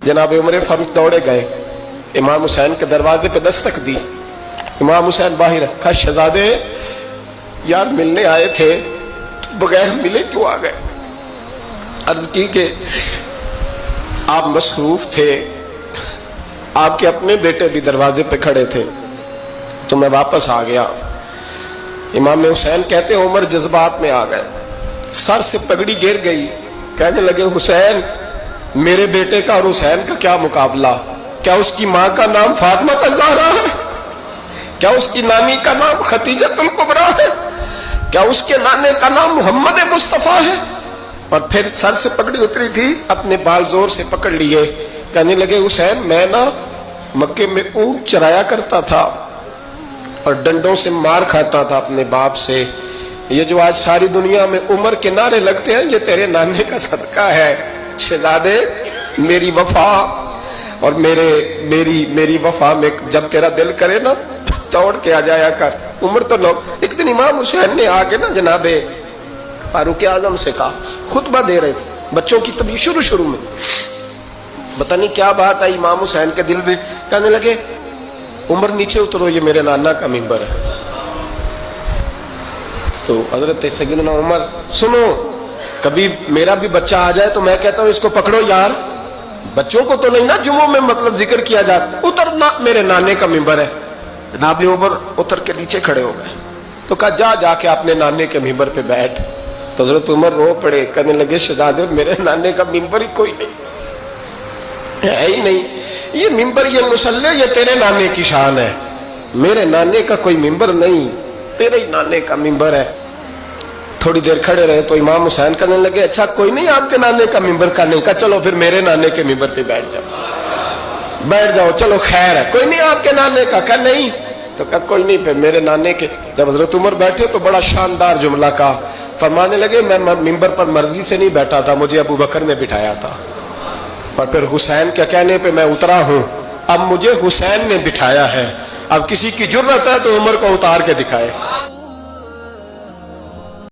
जनाब उमर फारूक दौड़े गए, इमाम हुसैन के दरवाजे पे दस्तक दी। इमाम हुसैन बाहर रखा, शहजादे यार मिलने आए थे, बगैर मिले क्यों आ गए? अर्ज की कि आप मसरूफ थे, आपके अपने बेटे भी दरवाजे पे खड़े थे, तो मैं वापस आ गया। इमाम हुसैन कहते उमर जज्बात में आ गए, सर से पगड़ी गिर गई, कहने लगे हुसैन, मेरे बेटे का और हुसैन का क्या मुकाबला? क्या उसकी माँ का नाम फातिमा ज़हरा है? क्या उसकी नानी का नाम खतीजतुल कुबरा है? क्या उसके नाने का नाम मोहम्मद मुस्तफा है? और फिर सर से पगड़ी उतरी थी, अपने बाल जोर से पकड़ लिए, कहने लगे हुसैन, मैं ना मक्के में ऊंट चराया करता था और डंडों से मार खाता था अपने बाप से। ये जो आज सारी दुनिया में उमर के नारे लगते हैं, ये तेरे नाने का सदका है। शहजादे, मेरी वफा और मेरी वफा में जब तेरा दिल करे ना, दौड़ के आ जाया कर। उमर तो लोग, एक दिन इमाम हुसैन ने आके ना जनाबे फारूक आजम से कहा, खुतबा दे रहे थे बच्चों की, तभी शुरू में पता नहीं क्या बात आई इमाम हुसैन के दिल में, कहने लगे उमर नीचे उतरो, ये मेरे नाना का मिंबर है। तो हजरत सैयदना उमर, सुनो, कभी मेरा भी बच्चा आ जाए तो मैं कहता हूं इसको पकड़ो यार, बच्चों को तो नहीं ना जुम्मों में मतलब जिक्र किया जाता, उतरना, मेरे नाने का मिंबर है। जनाब उमर उतर के नीचे खड़े हो गए, तो कहा जाके अपने नाने के मिंबर पे बैठ। तो हजरत उमर रो पड़े, कहने लगे शहजादे, मेरे नाने का मिंबर ही कोई नहीं है ही नहीं, ये मिंबर, ये मुसल्ले, ये तेरे नाने की शान है, मेरे नाने का कोई मिंबर नहीं, तेरे ही नाने का मिंबर है। थोड़ी देर खड़े रहे तो इमाम हुसैन कहने लगे, अच्छा कोई नहीं आपके नाने का मिंबर का नहीं? कहा चलो फिर मेरे नाने के मिंबर पे बैठ जाओ, चलो खैर है, कोई नहीं आपके नाने का? कहा नहीं। तो कहा कोई नहीं, फिर मेरे नाने के। जब हजरत उमर बैठे तो बड़ा शानदार जुमला का फरमाने लगे, मैं मिंबर पर मर्जी से नहीं बैठा था, मुझे अबू बकर ने बिठाया था, और फिर हुसैन के कहने पे मैं उतरा हूं, अब मुझे हुसैन ने बिठाया है, अब किसी की जुर्रत है तो उमर को उतार के दिखाए।